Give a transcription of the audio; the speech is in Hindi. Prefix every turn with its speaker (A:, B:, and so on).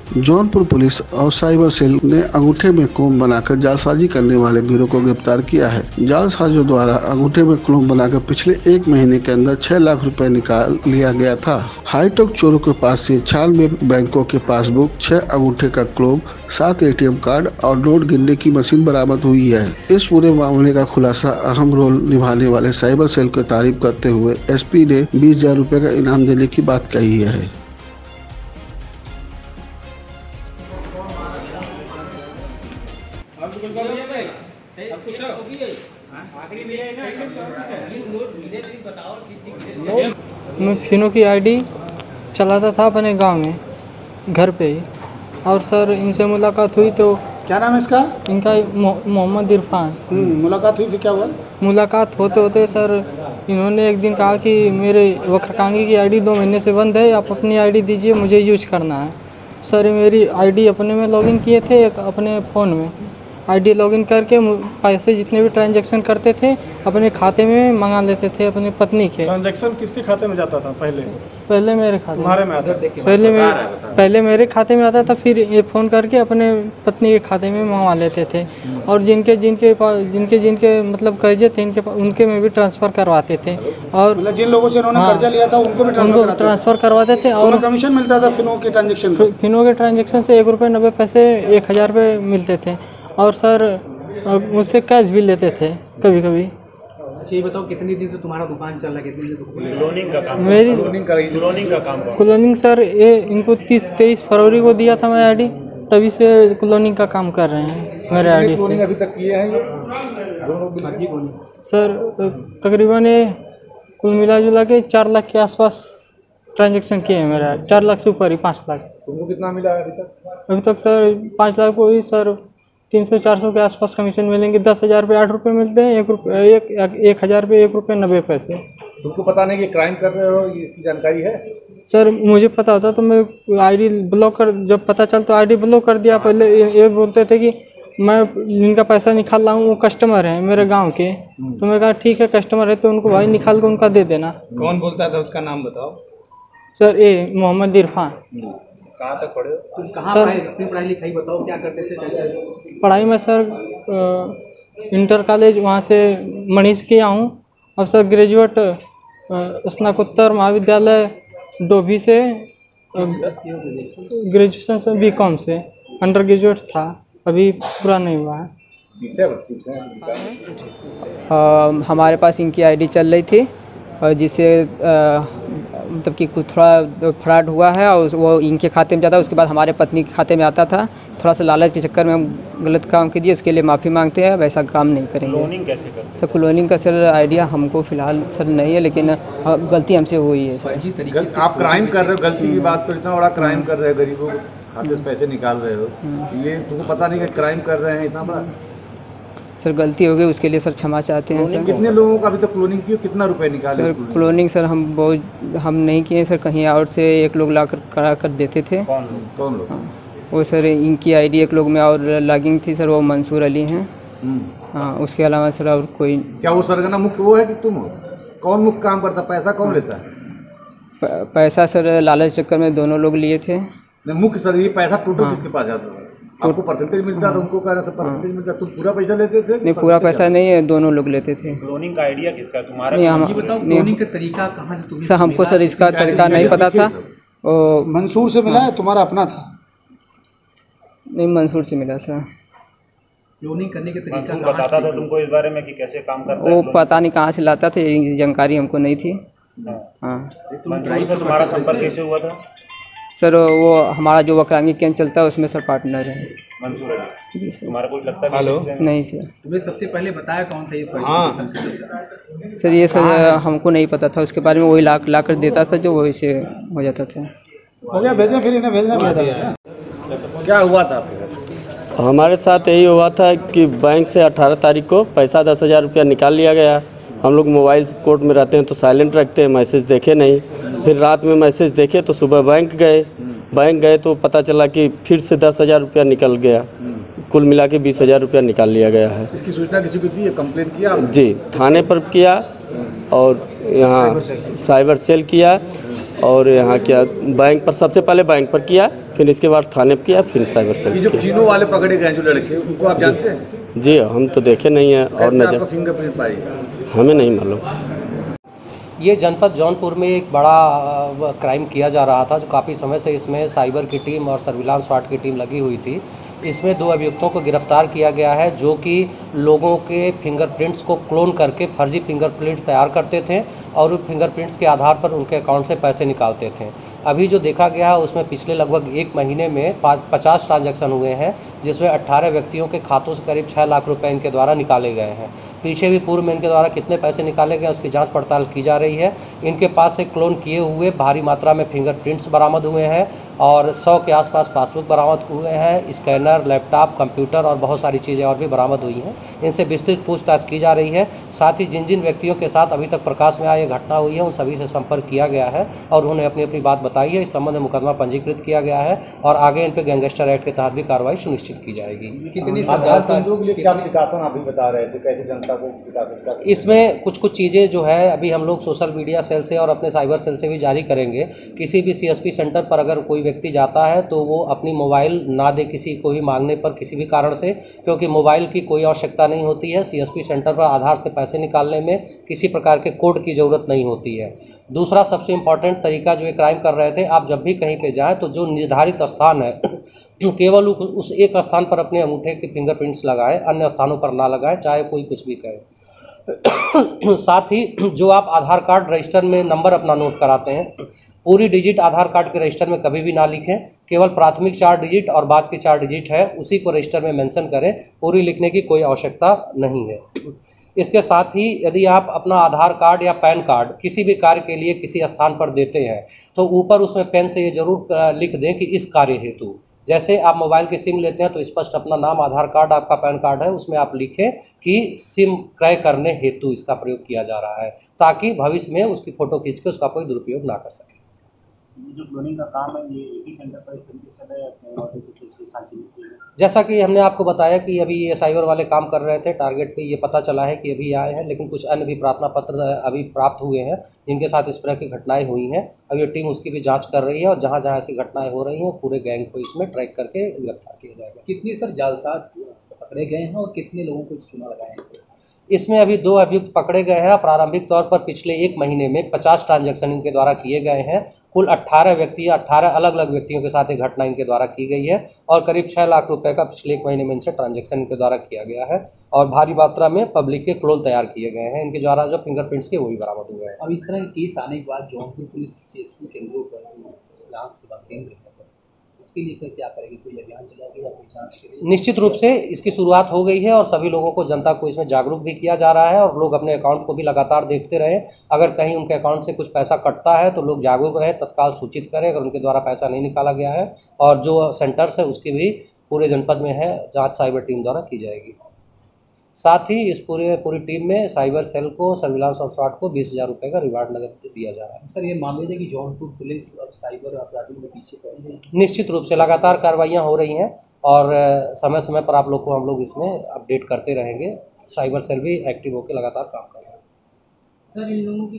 A: जौनपुर पुलिस और साइबर सेल ने अंगूठे में क्लोन बनाकर जालसाजी करने वाले गिरोह को गिरफ्तार किया है। जालसाजियों द्वारा अंगूठे में क्लोन बनाकर पिछले 1 महीने के अंदर 6 लाख रुपए निकाल लिया गया था। हाईटेक चोरों के पास से 96 बैंकों के पासबुक, 6 अंगूठे का क्लोन, 7 ATM कार्ड और नोट गिनने की मशीन बरामद हुई है। इस पूरे मामले का खुलासा अहम रोल निभाने वाले साइबर सेल की तारीफ करते हुए SP ने 20,000 रुपए का इनाम देने की बात कही है।
B: मैं फिनो की आईडी चलाता था अपने गांव में घर पे ही, और सर इनसे मुलाकात हुई तो।
C: क्या नाम है इसका?
B: इनका मोहम्मद इरफान।
C: मुलाकात हुई, फिर क्या हुआ?
B: मुलाकात होते होते सर इन्होंने एक दिन कहा कि मेरे वक्रकांगी की आईडी 2 महीने से बंद है, आप अपनी आईडी दीजिए, मुझे यूज करना है। सर मेरी आईडी अपने में लॉगिन किए थे, एक अपने फ़ोन में आईडी लॉगिन करके पैसे जितने भी ट्रांजैक्शन करते थे अपने खाते में मंगा लेते थे अपनी पत्नी के।
C: ट्रांजैक्शन किसके खाते में जाता था?
B: पहले मेरे खाते
C: तुम्हारे में आता?
B: पहले मेरे खाते में आता था, फिर ये फ़ोन करके अपने पत्नी के खाते में मंगवा लेते थे। और जिनके मतलब कर्जे थे उनके में भी ट्रांसफ़र करवाते थे। और
C: मतलब जिन लोगों से उन्होंने कर्जा लिया था उनको भी
B: ट्रांसफ़र करवाते थे। और
C: कमीशन मिलता था फिनो के ट्रांजैक्शन?
B: फिनो के ट्रांजैक्शन से ₹1.90 1000 रुपये मिलते थे। और सर मुझसे कैश भी लेते थे कभी कभी।
D: अच्छा ये बताओ, कितनी दिन से तुम्हारा दुकान चल रहा है? कितने दिन से
C: क्लोनिंग का काम?
B: मेरी क्लोनिंग सर ये इनको 23 फरवरी को दिया था मैं आईडी, तभी से क्लोनिंग का काम कर रहे हैं मेरे आईडी से।
C: अभी तक किए हैं ये
B: सर तकरीबन ये कुल मिला जुला के 4 लाख के आसपास ट्रांजैक्शन किए हैं मेरा। 4 लाख से ऊपर ही 5 लाख।
C: तुमको कितना मिला अभी तक?
B: अभी तक सर 5 लाख को ही सर 300-400 के आसपास कमीशन मिलेंगे। 10,000 पे 8 रुपये मिलते हैं, 1,000 पे ₹1.90।
C: तुमको पता नहीं कि क्राइम कर रहे हो, इसकी जानकारी है?
B: सर मुझे पता होता तो मैं आईडी ब्लॉक कर, जब पता चल तो आईडी ब्लॉक कर दिया। पहले ये बोलते थे कि मैं जिनका पैसा निकाल रहा हूँ वो कस्टमर है मेरे गांव के, तो मैं कहा ठीक है कस्टमर है तो उनको भाई निकाल के उनका दे देना।
C: कौन बोलता था, उसका नाम बताओ।
B: सर ये मोहम्मद इरफान।
C: कहाँ तक पढ़े हो?
D: तुम कहाँ पढ़ाई, अपनी पढ़ाई लिखाई बताओ, क्या करते थे, कैसे?
B: पढ़ाई में सर इंटर कॉलेज वहाँ से मनीष किया हूँ, और सर ग्रेजुएट स्नातकोत्तर महाविद्यालय डोभी से ग्रेजुएशन से BCom से अंडर ग्रेजुएट था, अभी पूरा नहीं हुआ है।
E: हमारे पास इनकी आईडी चल रही थी, और जिससे मतलब कि कुछ थोड़ा फ्रॉड हुआ है, और वो इनके खाते में जाता है, उसके बाद हमारे पत्नी के खाते में आता था। थोड़ा सा लालच के चक्कर में हम गलत काम कर दिए, उसके लिए माफ़ी मांगते हैं, वैसा काम नहीं करेंगे।
C: क्लोनिंग कैसे करते?
E: सर क्लोनिंग का सर आइडिया हमको फ़िलहाल सर नहीं है, लेकिन गलती हमसे हुई है सर।
F: आप क्राइम कर रहे हो, गलती की बात पर इतना बड़ा क्राइम कर रहे हो, गरीबों को खाते से पैसे निकाल रहे हो, ये तुमको पता नहीं कि क्राइम कर रहे हैं इतना बड़ा?
E: सर गलती हो गई, उसके लिए सर क्षमा चाहते हैं सर।
F: कितने लोगों का अभी तक क्लोनिंग की, कितना रुपए निकाले?
E: सर क्लोनिंग सर हम नहीं किए सर, कहीं और से एक लोग ला कर करा कर देते थे।
F: कौन लोग?
E: हाँ, वो सर इनकी आईडी एक लोग में और लॉगिंग थी सर, वो मंसूर अली हैं। हाँ, उसके अलावा सर और कोई?
F: क्या वो सरगना मुख्य वो है कि तुम हो? कौन मुख्य काम करता, पैसा कौन लेता है?
E: पैसा सर लालच चक्कर में दोनों लोग लिए थे।
F: मुख्य सर ये पैसा टोटल किसके पास जाता है? आपको परसेंटेज मिलता था, उनको कह रहे परसेंटेज मिलता, तुम पूरा पैसा लेते थे?
E: नहीं, पूरा पैसा नहीं है, दोनों लोग लेते थे।
C: क्लोनिंग का आइडिया किसका, तुम्हारा?
D: ये बताओ क्लोनिंग का तरीका कहाँ से?
E: सर हमको सर इसका तरीका नहीं पता था।
C: मंसूर से मिला है, तुम्हारा अपना था?
E: नहीं, मंसूर से मिला सर।
D: क्लोनिंग करने के तरीका
C: बताता था तुमको इस बारे में कि कैसे काम करता है?
E: वो पता नहीं कहाँ से लाता था, ये जानकारी हमको नहीं थी। हाँ,
C: तुम्हारा संपर्क कैसे हुआ था?
E: सर वो हमारा जो वक्रांगी कैंप चलता है उसमें सर पार्टनर है।
C: मंसूर अली
E: जी सर।
C: तुम्हारा कुछ लगता है?
F: हेलो
E: नहीं सर।
D: तुम्हें सबसे पहले बताया कौन था ये?
F: हाँ
E: सर ये सर हमको नहीं पता था, उसके बारे में वही ला कर देता था, जो वही से हो जाता था।
C: हो गया, भेजें, फिर इन्हें भेजना पड़ा था।
F: क्या हुआ था आपके?
G: हमारे साथ यही हुआ था कि बैंक से 18 तारीख को पैसा 10,000 रुपया निकाल लिया गया। हम लोग मोबाइल कोर्ट में रहते हैं तो साइलेंट रखते हैं, मैसेज देखे नहीं। फिर रात में मैसेज देखे तो सुबह बैंक गए तो पता चला कि फिर से 10,000 रुपया निकल गया। कुल मिला के 20,000 रुपया निकाल लिया गया है।
F: इसकी सूचना किसी को दी है? कंप्लेंट किया आपने?
G: जी, थाने पर किया और यहाँ साइबर सेल किया, और यहाँ किया बैंक पर, सबसे पहले बैंक पर किया, फिर इसके बाद थाने पर किया, फिर साइबर सेल
F: ये जो
G: किया।
F: फिनो वाले पकड़े गए जो लड़के, उनको आप जानते हैं?
G: जी हम तो देखे नहीं हैं और
F: कैसे
G: न
F: आपका फिंगरप्रिंट पाई?
G: हमें नहीं मालूम।
H: ये जनपद जौनपुर में एक बड़ा क्राइम किया जा रहा था, जो काफ़ी समय से इसमें साइबर की टीम और सर्विलांस स्वाट की टीम लगी हुई थी। इसमें 2 अभियुक्तों को गिरफ्तार किया गया है, जो कि लोगों के फिंगरप्रिंट्स को क्लोन करके फर्जी फिंगरप्रिंट्स तैयार करते थे और उन फिंगरप्रिंट्स के आधार पर उनके अकाउंट से पैसे निकालते थे। अभी जो देखा गया है उसमें पिछले लगभग 1 महीने में 50 ट्रांजैक्शन हुए हैं, जिसमें 18 व्यक्तियों के खातों से करीब 6 लाख रुपए इनके द्वारा निकाले गए हैं। पीछे भी पूर्व में इनके द्वारा कितने पैसे निकाले गए उसकी जाँच पड़ताल की जा रही है। इनके पास से क्लोन किए हुए भारी मात्रा में फिंगरप्रिंट्स बरामद हुए हैं और 100 के आसपास पासबुक बरामद हुए हैं, स्कैनर, लैपटॉप, कंप्यूटर और बहुत सारी चीज़ें और भी बरामद हुई हैं। इनसे विस्तृत पूछताछ की जा रही है। साथ ही जिन जिन व्यक्तियों के साथ अभी तक प्रकाश में ये घटना हुई है उन सभी से संपर्क किया गया है और उन्होंने अपनी अपनी बात बताई है। इस संबंध में मुकदमा पंजीकृत किया गया है और आगे इन पर गैंगस्टर एक्ट के तहत भी कार्रवाई सुनिश्चित की जाएगी।
D: कितनी
C: विकासन आप भी बता रहे थे, कैसे जनता को विकास?
H: इसमें कुछ चीज़ें जो है अभी हम लोग सोशल मीडिया सेल से और अपने साइबर सेल से भी जारी करेंगे। किसी भी CSP सेंटर पर अगर कोई व्यक्ति जाता है तो वो अपनी मोबाइल ना दे किसी को भी मांगने पर, किसी भी कारण से, क्योंकि मोबाइल की कोई आवश्यकता नहीं होती है। CSP सेंटर पर आधार से पैसे निकालने में किसी प्रकार के कोड की ज़रूरत नहीं होती है। दूसरा सबसे इम्पॉर्टेंट तरीका जो ये क्राइम कर रहे थे, आप जब भी कहीं पे जाएँ तो जो निर्धारित स्थान है केवल उस एक स्थान पर अपने अंगूठे के फिंगरप्रिंट्स लगाएं, अन्य स्थानों पर ना लगाएं, चाहे कोई कुछ भी कहे। साथ ही जो आप आधार कार्ड रजिस्टर में नंबर अपना नोट कराते हैं, पूरी डिजिट आधार कार्ड के रजिस्टर में कभी भी ना लिखें। केवल प्राथमिक 4 डिजिट और बाद की 4 डिजिट है उसी को रजिस्टर में मेंशन करें, पूरी लिखने की कोई आवश्यकता नहीं है। इसके साथ ही यदि आप अपना आधार कार्ड या पैन कार्ड किसी भी कार्य के लिए किसी स्थान पर देते हैं तो ऊपर उसमें पेन से ये जरूर लिख दें कि इस कार्य हेतु। जैसे आप मोबाइल की सिम लेते हैं तो स्पष्ट अपना नाम, आधार कार्ड, आपका पैन कार्ड है, उसमें आप लिखें कि सिम क्रय करने हेतु इसका प्रयोग किया जा रहा है, ताकि भविष्य में उसकी फ़ोटो खींच के उसका कोई दुरुपयोग ना कर सके।
C: जो क्लोनिंग का काम है ये एक ही सेंटर पर इस तरीके से
H: जैसा कि हमने आपको बताया कि अभी ये साइबर वाले काम कर रहे थे, टारगेट पे ये पता चला है कि अभी आए हैं, लेकिन कुछ अन्य भी प्रार्थना पत्र अभी प्राप्त हुए हैं जिनके साथ इस तरह की घटनाएं हुई हैं। अब ये टीम उसकी भी जांच कर रही है और जहां जहां ऐसी घटनाएं हो रही हैं पूरे गैंग को इसमें ट्रैक करके गिरफ्तार किया जाएगा।
D: कितने सर जालसाज पकड़े गए हैं और कितने लोगों को चुना लगाए हैं?
H: इसमें अभी 2 अभियुक्त पकड़े गए हैं। प्रारंभिक तौर पर पिछले 1 महीने में 50 ट्रांजैक्शन इनके द्वारा किए गए हैं। कुल 18 अलग अलग व्यक्तियों के साथ ये घटना इनके द्वारा की गई है और करीब 6 लाख रुपए का पिछले 1 महीने में इनसे ट्रांजैक्शन इनके द्वारा किया गया है और भारी मात्रा में पब्लिक के क्लोन तैयार किए गए हैं। इनके द्वारा जो फिंगरप्रिंट्स के वो भी बरामद हुए हैं।
D: अब इस तरह के केस आने के बाद जौनपुर पुलिस CSC केंद्रों पर ग्राहक सेवा केंद्र है, उसके लिए क्या करेगी? कोई अभियान चलाएगी या कोई जांच करेगी?
H: निश्चित रूप से इसकी शुरुआत हो गई है और सभी लोगों को, जनता को इसमें जागरूक भी किया जा रहा है और लोग अपने अकाउंट को भी लगातार देखते रहें। अगर कहीं उनके अकाउंट से कुछ पैसा कटता है तो लोग जागरूक रहें, तत्काल सूचित करें अगर उनके द्वारा पैसा नहीं निकाला गया है। और जो सेंटर्स है उसकी भी पूरे जनपद में है जाँच साइबर टीम द्वारा की जाएगी। साथ ही इस पूरी टीम में साइबर सेल को, सर्विलांस और स्वाट को 20,000 रुपये का रिवार्ड नगद दिया जा रहा है।
D: सर, ये मान लीजिए कि जौनपुर पुलिस अब साइबर अपराधियों के पीछे पड़ी है।
H: निश्चित रूप से लगातार कार्रवाइयाँ हो रही हैं और समय समय पर आप लोग को हम लोग इसमें अपडेट करते रहेंगे। साइबर सेल भी एक्टिव होकर लगातार काम कर रहे हैं।
D: सर, इन लोगों की